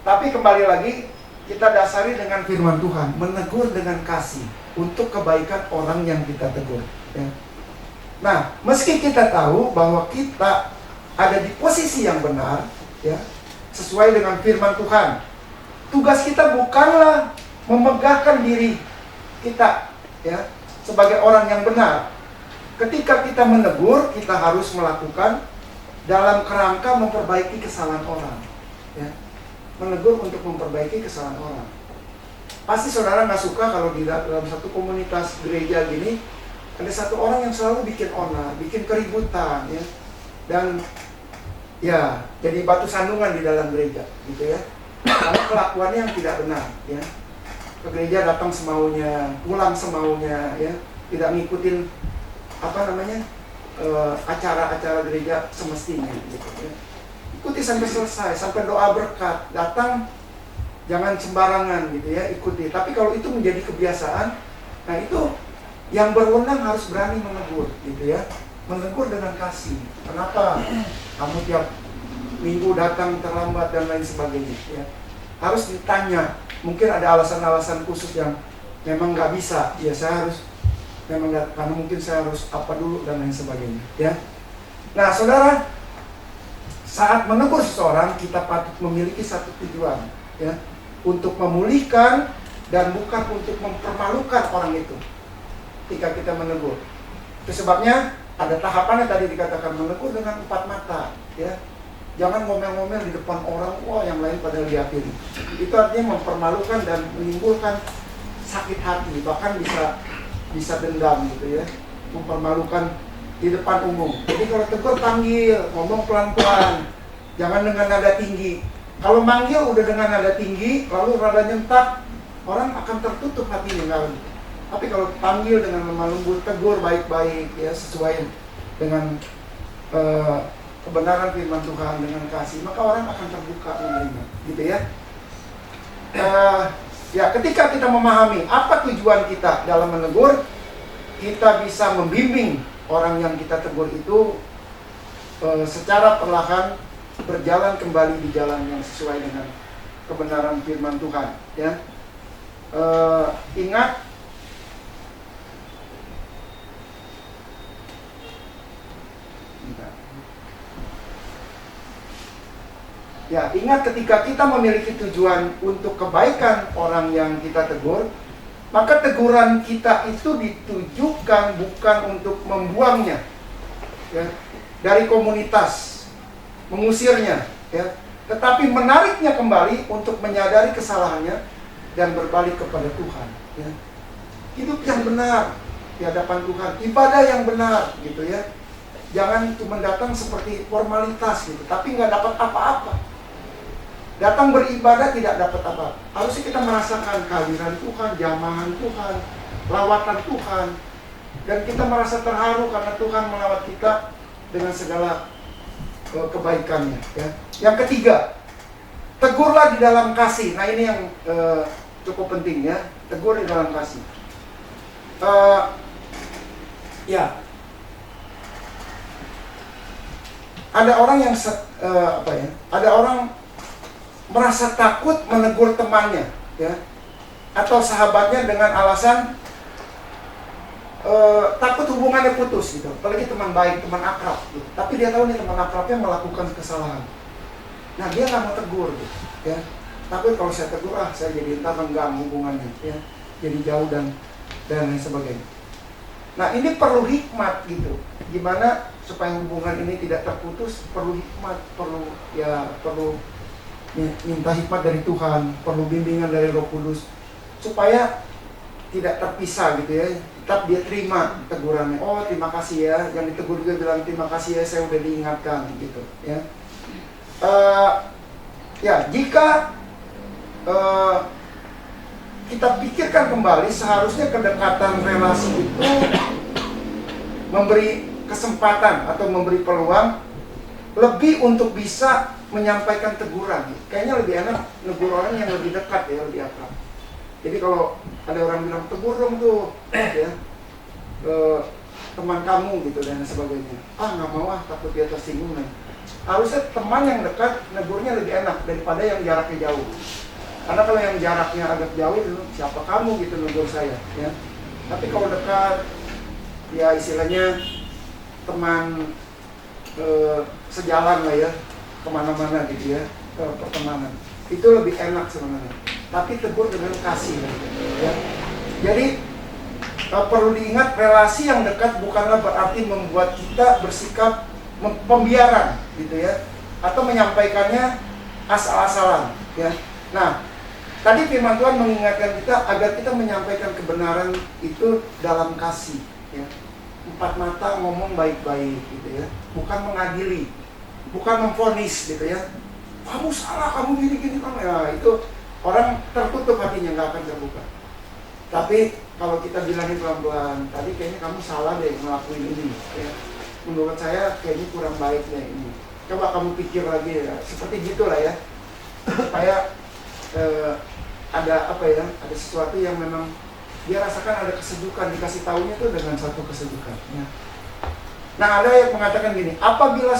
Tapi kembali lagi kita dasari dengan firman Tuhan, menegur dengan kasih untuk kebaikan orang yang kita tegur ya. Nah, meski kita tahu bahwa kita ada di posisi yang benar ya, sesuai dengan firman Tuhan, tugas kita bukanlah memegahkan diri kita ya sebagai orang yang benar. Ketika kita menegur, kita harus melakukan dalam kerangka memperbaiki kesalahan orang ya. Menegur untuk memperbaiki kesalahan orang. Pasti saudara nggak suka kalau di dalam satu komunitas gereja gini ada satu orang yang selalu bikin onar, bikin keributan ya, dan ya jadi batu sandungan di dalam gereja gitu ya, karena kelakuannya yang tidak benar ya. Ke gereja datang semaunya, pulang semaunya ya, tidak ngikutin acara-acara gereja semestinya gitu ya. Ikuti sampai selesai, sampai doa berkat, datang jangan sembarangan gitu ya, ikuti. Tapi kalau itu menjadi kebiasaan, nah itu yang berwenang harus berani menegur gitu ya. Menegur dengan kasih. Kenapa kamu tiap minggu datang terlambat dan lain sebagainya ya. Harus ditanya, mungkin ada alasan-alasan khusus yang memang nggak bisa ya, saya harus memang nggak, karena mungkin saya harus apa dulu dan lain sebagainya ya. Nah saudara, saat menegur seseorang kita patut memiliki satu tujuan ya, untuk memulihkan dan bukan untuk mempermalukan orang itu ketika kita menegur. Itu sebabnya ada tahapannya tadi dikatakan menegur dengan 4 mata ya. Jangan ngomel-ngomel di depan orang, wah yang lain pada liatin. Itu artinya mempermalukan dan menimbulkan sakit hati, bahkan bisa dendam gitu ya, mempermalukan di depan umum. Jadi kalau tegur panggil, ngomong pelan-pelan, jangan dengan nada tinggi. Kalau manggil udah dengan nada tinggi, lalu rada nyentak, orang akan tertutup hatinya. Tapi kalau panggil dengan lemah lembut, tegur baik-baik ya, sesuai dengan kebenaran firman Tuhan dengan kasih, maka orang akan terbuka menerima, gitu ya. Ya, ketika kita memahami apa tujuan kita dalam menegur, kita bisa membimbing orang yang kita tegur itu secara perlahan berjalan kembali di jalan yang sesuai dengan kebenaran firman Tuhan. Ya, ingat. Ya, ingat ketika kita memiliki tujuan untuk kebaikan orang yang kita tegur, maka teguran kita itu ditujukan bukan untuk membuangnya ya, dari komunitas, mengusirnya ya, tetapi menariknya kembali untuk menyadari kesalahannya dan berbalik kepada Tuhan ya. Hidup yang benar di hadapan Tuhan, ibadah yang benar gitu ya. Jangan cuma datang seperti formalitas gitu, tapi nggak dapat apa-apa. Datang beribadah tidak dapat apa. Harusnya kita merasakan kehadiran Tuhan, jamahan Tuhan, lawatan Tuhan, dan kita merasa terharu karena Tuhan melawat kita dengan segala kebaikannya. Ya. Yang ketiga, tegurlah di dalam kasih. Nah ini yang cukup penting ya, tegur di dalam kasih. Ya, ada orang yang ada orang merasa takut menegur temannya ya, atau sahabatnya dengan alasan takut hubungannya putus gitu, apalagi teman baik, teman akrab gitu. Tapi dia tahu nih teman akrabnya melakukan kesalahan, nah dia nggak mau tegur gitu ya. Tapi kalau saya tegur saya jadi ntar renggang hubungannya ya. jadi jauh dan lain sebagainya. Nah, ini perlu hikmat gitu. Gimana supaya hubungan ini tidak terputus? Perlu hikmat, perlu minta hikmat dari Tuhan, perlu bimbingan dari Roh Kudus supaya tidak terpisah gitu ya. Tetap dia terima tegurannya. Oh, terima kasih ya. Yang ditegur juga bilang terima kasih ya, saya udah diingatkan gitu ya. Jika kita pikirkan kembali, seharusnya kedekatan relasi itu memberi kesempatan atau memberi peluang lebih untuk bisa menyampaikan teguran. Kayaknya lebih enak negur orang yang lebih dekat ya, lebih akrab. Jadi kalau ada orang bilang tegur dong tuh ya, teman kamu gitu dan sebagainya, nggak mau takut dia tersinggung. Harusnya teman yang dekat negurnya lebih enak daripada yang jaraknya jauh. Karena kalau yang jaraknya agak jauh, siapa kamu gitu negur saya ya. Tapi kalau dekat, ya istilahnya teman sejalan lah ya, kemana-mana gitu ya, pertemanan itu lebih enak sebenarnya. Tapi tegur dengan kasih ya. Jadi perlu diingat, relasi yang dekat bukanlah berarti membuat kita bersikap pembiaran gitu ya, atau menyampaikannya asal-asalan ya. Nah, tadi firman Tuhan mengingatkan kita agar kita menyampaikan kebenaran itu dalam kasih ya. Empat mata ngomong baik-baik gitu ya, bukan mengadili, bukan memvonis gitu ya. Kamu salah, kamu gini-gini, kamu ya, itu orang tertutup hatinya, nggak akan terbuka. Tapi kalau kita bilangin pelan-pelan, tadi kayaknya kamu salah deh ngelakuin ini ya. Menurut saya kayaknya kurang baik deh ini. Coba kamu pikir lagi ya, seperti gitulah ya. Supaya ada ada sesuatu yang memang dia rasakan, ada kesejukan, dikasih taunya tuh dengan satu kesejukan ya. Nah, ada yang mengatakan gini, apabila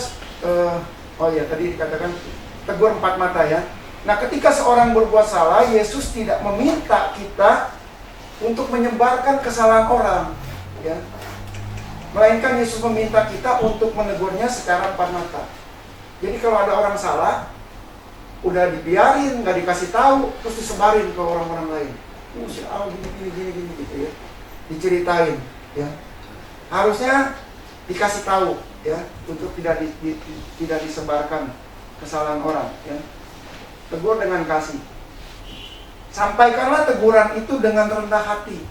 tadi dikatakan tegur empat mata ya. Nah, ketika seorang berbuat salah, Yesus tidak meminta kita untuk menyebarkan kesalahan orang ya, melainkan Yesus meminta kita untuk menegurnya secara empat mata. Jadi kalau ada orang salah, udah dibiarin, nggak dikasih tahu, terus disebarin ke orang-orang lain. Si A gini gitu ya, diceritain ya. Harusnya dikasih tahu ya, untuk tidak disebarkan kesalahan orang ya. Tegur dengan kasih. Sampaikanlah teguran itu dengan rendah hati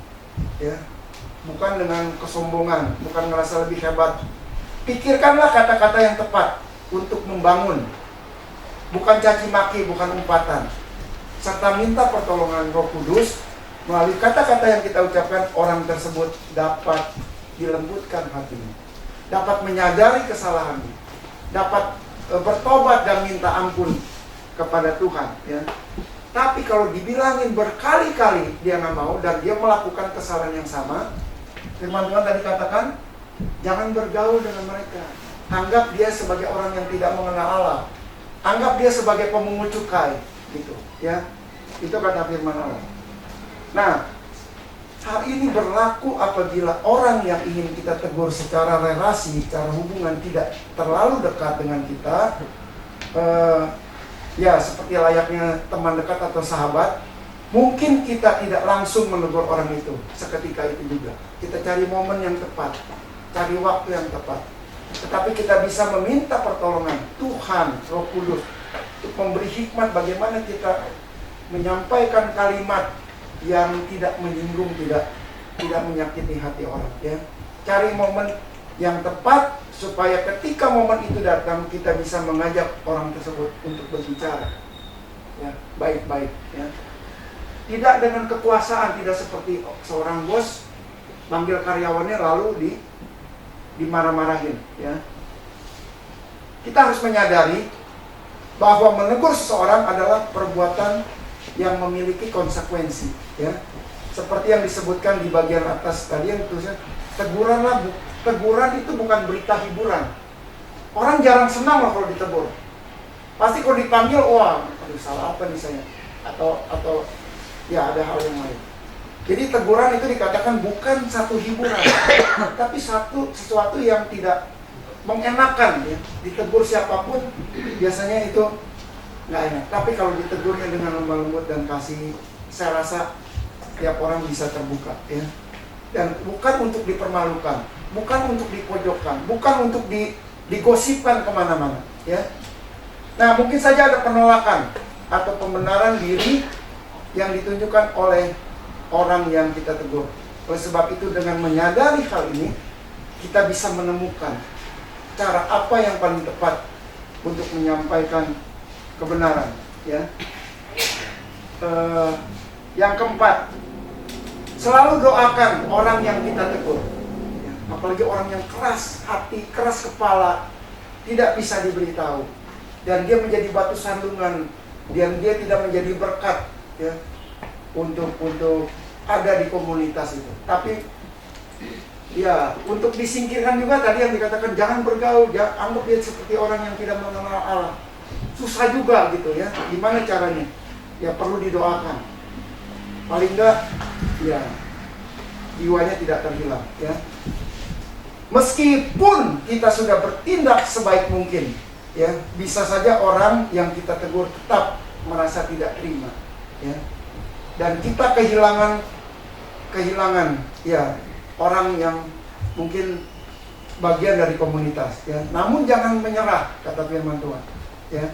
ya, bukan dengan kesombongan, bukan merasa lebih hebat. Pikirkanlah kata-kata yang tepat untuk membangun, bukan caci maki, bukan umpatan. Serta minta pertolongan Roh Kudus. Melalui kata-kata yang kita ucapkan, orang tersebut dapat dilembutkan hatinya, dapat menyadari kesalahannya, dapat bertobat dan minta ampun kepada Tuhan ya. Tapi kalau dibilangin berkali-kali dia nggak mau dan dia melakukan kesalahan yang sama, firman Tuhan tadi katakan, jangan bergaul dengan mereka. Anggap dia sebagai orang yang tidak mengenal Allah, anggap dia sebagai pemungut cukai gitu ya. Itu kata firman Allah. Nah, hal ini berlaku apabila orang yang ingin kita tegur secara relasi, secara hubungan tidak terlalu dekat dengan kita, ya seperti layaknya teman dekat atau sahabat, mungkin kita tidak langsung menegur orang itu seketika itu juga. Kita cari momen yang tepat, cari waktu yang tepat. Tetapi kita bisa meminta pertolongan Tuhan, Roh Kudus, untuk memberi hikmat bagaimana kita menyampaikan kalimat yang tidak menyinggung, tidak menyakiti hati orang ya. Cari momen yang tepat supaya ketika momen itu datang kita bisa mengajak orang tersebut untuk berbicara ya, baik-baik ya. Tidak dengan kekuasaan, tidak seperti seorang bos manggil karyawannya lalu dimarah-marahin ya. Kita harus menyadari bahwa menegur seseorang adalah perbuatan yang memiliki konsekuensi ya. Seperti yang disebutkan di bagian atas tadi yang tulisnya, teguran itu bukan berita hiburan. Orang jarang senang loh kalau ditegur. Pasti kalau dipanggil, wah, aduh salah apa nih saya, atau ya ada hal yang lain. Jadi teguran itu dikatakan bukan satu hiburan, tapi sesuatu yang tidak mengenakan ya. Ditegur siapapun biasanya itu nggak enak. Tapi kalau ditegurnya dengan lemah lembut dan kasih, saya rasa tiap orang bisa terbuka, ya. Dan bukan untuk dipermalukan, bukan untuk dipojokkan, bukan untuk digosipkan kemana-mana, ya. Nah, mungkin saja ada penolakan atau pembenaran diri yang ditunjukkan oleh orang yang kita tegur. Oleh sebab itu, dengan menyadari hal ini, kita bisa menemukan cara apa yang paling tepat untuk menyampaikan kebenaran, ya. Yang keempat, selalu doakan orang yang kita tegur, ya. Apalagi orang yang keras hati, keras kepala, tidak bisa diberitahu, dan dia menjadi batu sandungan, dan dia tidak menjadi berkat, ya, untuk ada di komunitas itu. Tapi ya, untuk disingkirkan juga tadi yang dikatakan jangan bergaul, anggap dia seperti orang yang tidak mengenal Allah. Susah juga gitu, ya. Gimana caranya? Ya perlu didoakan. Paling enggak, ya jiwanya tidak terhilang, ya. Meskipun kita sudah bertindak sebaik mungkin, ya, bisa saja orang yang kita tegur tetap merasa tidak terima, ya. Dan kita kehilangan ya orang yang mungkin bagian dari komunitas, ya. Namun jangan menyerah, kata firman Tuhan, ya.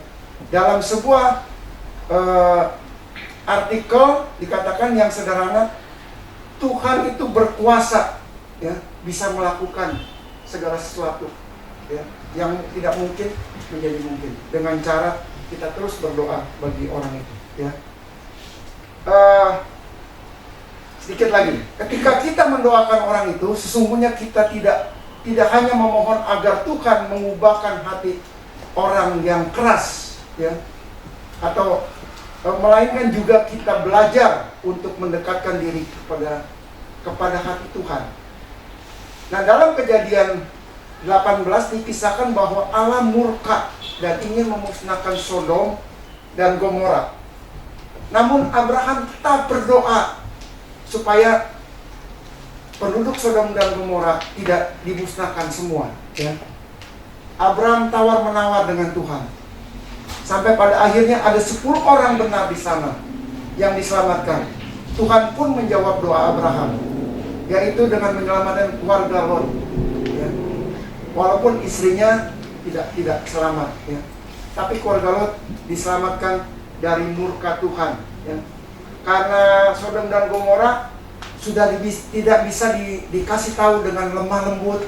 Dalam sebuah artikel dikatakan yang sederhana, Tuhan itu berkuasa, ya, bisa melakukan segala sesuatu, ya, yang tidak mungkin menjadi mungkin dengan cara kita terus berdoa bagi orang itu, ya. Sedikit lagi, ketika kita mendoakan orang itu, sesungguhnya kita tidak hanya memohon agar Tuhan mengubahkan hati orang yang keras, ya, atau melainkan juga kita belajar untuk mendekatkan diri kepada hati Tuhan. Nah, dalam Kejadian 18 dikisahkan bahwa Allah murka dan ingin memusnahkan Sodom dan Gomora. Namun Abraham tetap berdoa supaya penduduk Sodom dan Gomora tidak dimusnahkan semua, ya. Abraham tawar-menawar dengan Tuhan. Sampai pada akhirnya ada 10 orang benar di sana yang diselamatkan. Tuhan pun menjawab doa Abraham, yaitu dengan menyelamatkan keluarga Lot, ya. Walaupun istrinya tidak selamat, ya. Tapi keluarga Lot diselamatkan dari murka Tuhan, ya. Karena Sodom dan Gomora sudah tidak bisa dikasih tahu dengan lemah lembut,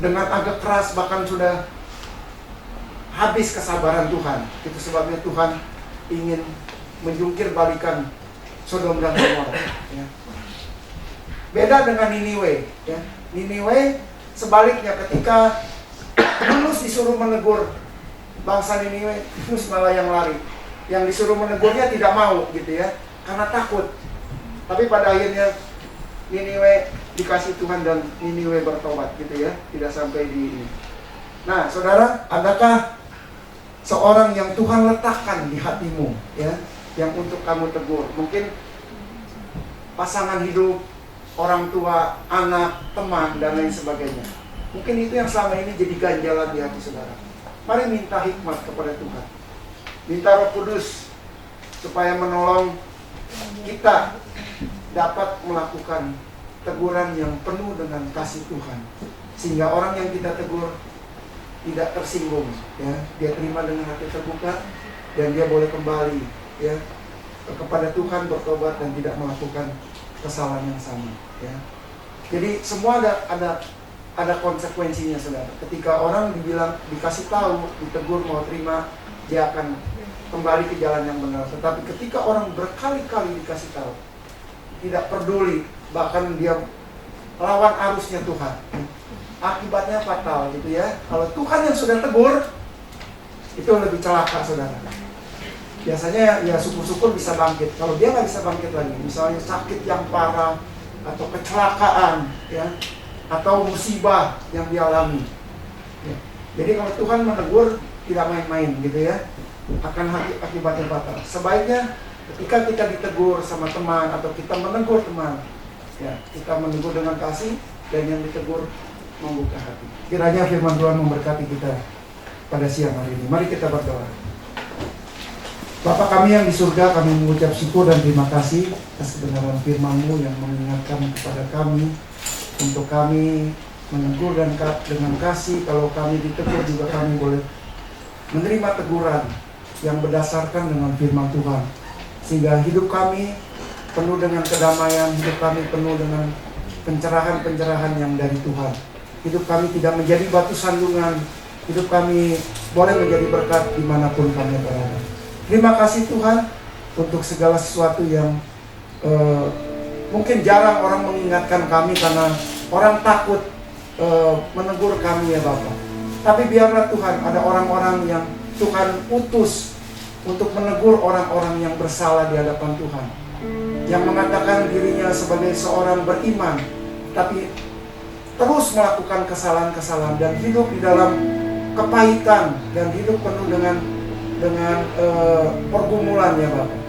dengan agak keras, bahkan sudah habis kesabaran Tuhan. Itu sebabnya Tuhan ingin menjungkir balikan Sodom dan Gomora, ya. Beda dengan Niniwe, ya. Niniwe sebaliknya, ketika Yunus disuruh menegur bangsa Niniwe, Yunus malah yang lari. Yang disuruh menegurnya tidak mau, gitu, ya, karena takut. Tapi pada akhirnya Niniwe dikasih Tuhan dan Niniwe bertobat, gitu, ya. Tidak sampai di ini. Nah, saudara, adakah seorang yang Tuhan letakkan di hatimu, ya, yang untuk kamu tegur? Mungkin pasangan hidup, orang tua, anak, teman, dan lain sebagainya. Mungkin itu yang selama ini jadi ganjalan di hati saudara. Mari minta hikmat kepada Tuhan. Minta Roh Kudus supaya menolong kita dapat melakukan teguran yang penuh dengan kasih Tuhan, sehingga orang yang kita tegur tidak tersinggung, ya. Dia terima dengan hati terbuka, dan dia boleh kembali, ya, kepada Tuhan, bertobat dan tidak melakukan kesalahan yang sama, ya. Jadi semua ada konsekuensinya, saudara. Ketika orang dikasih tahu, ditegur, mau terima, dia akan kembali ke jalan yang benar. Tetapi ketika orang berkali-kali dikasih tahu, tidak peduli, bahkan dia lawan arusnya Tuhan, akibatnya fatal, gitu, ya. Kalau Tuhan yang sudah tegur, itu lebih celaka, saudara. Biasanya ya syukur-syukur bisa bangkit. Kalau dia nggak bisa bangkit lagi, misalnya sakit yang parah, atau kecelakaan, ya, atau musibah yang dialami, ya. Jadi kalau Tuhan menegur, tidak main-main, gitu, ya, akan akibatnya fatal. Sebaiknya ketika kita ditegur sama teman, atau kita menegur teman, ya, kita menegur dengan kasih, dan yang ditegur membuka hati. Kiranya firman Tuhan memberkati kita pada siang hari ini. Mari kita berdoa. Bapa kami yang di surga, kami mengucap syukur dan terima kasih atas kebenaran firman-Mu yang mengingatkan kepada kami untuk kami menegur dan dengan kasih. Kalau kami ditegur juga kami boleh menerima teguran yang berdasarkan dengan firman Tuhan, sehingga hidup kami penuh dengan kedamaian, hidup kami penuh dengan pencerahan-pencerahan yang dari Tuhan. Hidup kami tidak menjadi batu sandungan, hidup kami boleh menjadi berkat dimanapun kami berada. Terima kasih Tuhan untuk segala sesuatu yang mungkin jarang orang mengingatkan kami karena orang takut menegur kami ya Bapak. Tapi biarlah Tuhan ada orang-orang yang Tuhan utus untuk menegur orang-orang yang bersalah di hadapan Tuhan, yang mengatakan dirinya sebagai seorang beriman tapi terus melakukan kesalahan-kesalahan dan hidup di dalam kepahitan dan hidup penuh dengan pergumulan ya Bapak.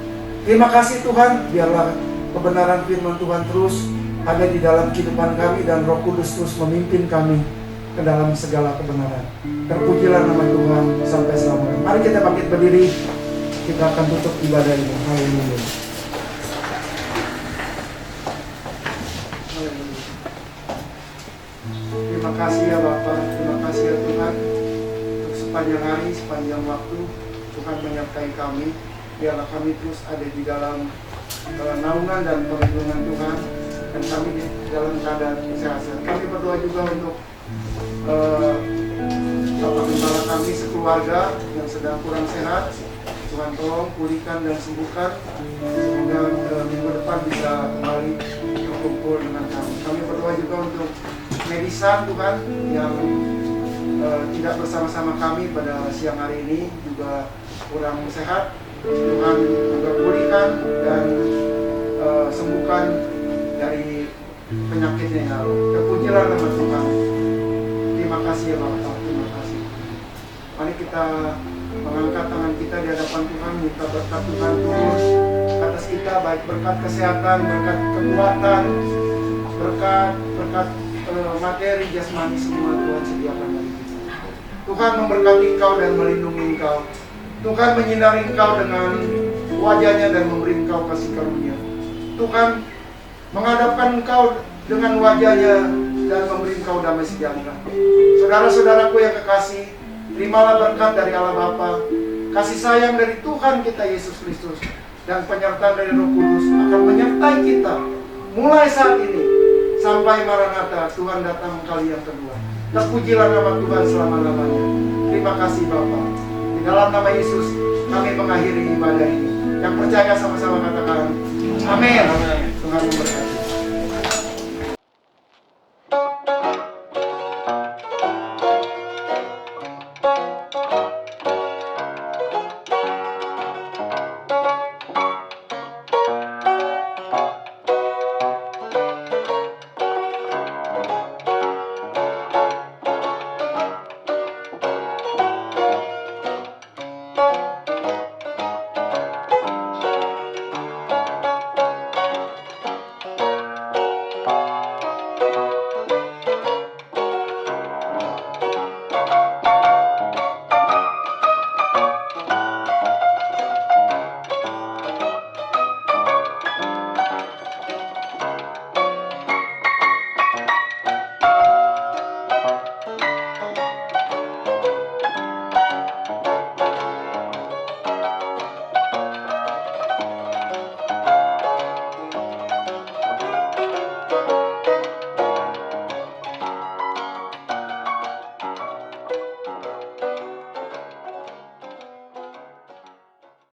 Terima kasih Tuhan, biarlah kebenaran firman Tuhan terus ada di dalam kehidupan kami dan Roh Kudus terus memimpin kami ke dalam segala kebenaran. Terpujilah nama Tuhan sampai selamanya. Mari kita bangkit berdiri, kita akan tutup ibadah ini. Haleluya. Terima kasih ya Bapak, terima kasih ya Tuhan untuk sepanjang hari, sepanjang waktu Tuhan menyertai kami. Biarlah kami terus ada di dalam naungan dan perlindungan Tuhan, dan kami di dalam keadaan kesehatan. Kami berdoa juga untuk Bapak Gembala kami sekeluarga yang sedang kurang sehat. Tuhan tolong pulihkan dan sembuhkan, semoga minggu depan bisa kembali berkumpul dengan kami. Kami berdoa juga untuk Medisan Tuhan yang tidak bersama-sama kami pada siang hari ini, juga kurang sehat. Tuhan juga pulihkan dan sembuhkan dari penyakitnya ya Allah. Terpujilah nama Tuhan. Terima kasih ya Bapak, terima kasih. Mari kita mengangkat tangan kita di hadapan Tuhan, minta berkat Tuhan turun atas kita, baik berkat kesehatan, berkat kekuatan, berkat materi, jasmani, semua Tuhan sediakan bagi kita. Tuhan memberkati engkau dan melindungi engkau. Tuhan menyinari engkau dengan wajahnya dan memberi engkau kasih karunia. Tuhan menghadapkan engkau dengan wajahnya dan memberi engkau damai sejahtera. Saudara-saudaraku yang kekasih, terimalah berkat dari Allah Bapa, kasih sayang dari Tuhan kita Yesus Kristus, dan penyertaan dari Roh Kudus akan menyertai kita mulai saat ini sampai Maranatha, Tuhan datang kali yang kedua. Terpujilah nama Tuhan selama-lamanya. Terima kasih Bapa. Di dalam nama Yesus kami mengakhiri ibadah ini. Yang percaya sama-sama katakan amin. Tuhan memberkati.